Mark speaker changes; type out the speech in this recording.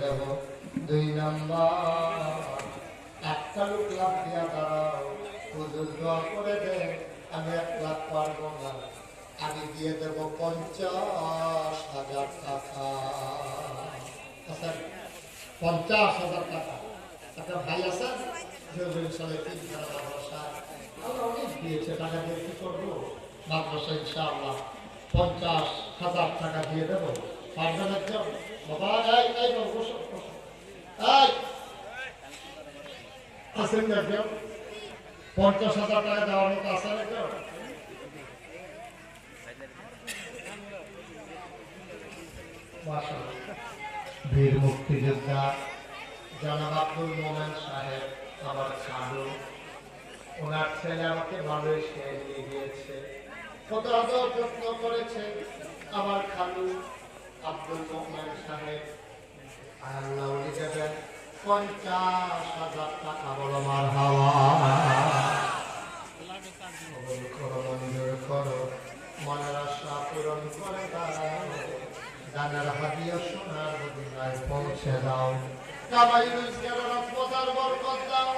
Speaker 1: দেব। 2 number, একটা লোক লাভ দিয়া দাঁড়াও, হুজুর দোয়া করে দেন, আমি 1 লাখ পারবো না, আমি দিয়ে দেব 50,000 টাকা। আচ্ছা, 50,000 টাকা। একটা ভাই আছেন সালে 3 খানা মাদ্রাসা, আমরা অনেক দিয়েছে, টাকা দিয়ে কি করবো? মাদ্রাসা ইনশাআল্লাহ 50,000 টাকা দিয়ে দেবো। পারবেন একজন? বাবা এই বসো, আছেন না কেউ? 50,000 টাকা দেওয়ার মতো আছে না কেউ? বীর মুক্তিযোদ্ধা জনাব আব্দুল মোমেন সাহেব আমার খালু, ওনার ছেলে আমাকে মালয়েশিয়ায় নিয়ে গিয়েছে, কত আদর যত্ন করেছে আমার খালু আব্দুল মোমেন সাহেব। আল্লাহ উনি দেবেন 50,000 টাকা। বলো মারহাবা। কবুল করো, মঞ্জুর করো, মনের আশা পূরণ করে দাও, দানের হাদিয়া সোনার মদিনায় পৌঁছে দাও, কামাই রোজগার বরকত দাও।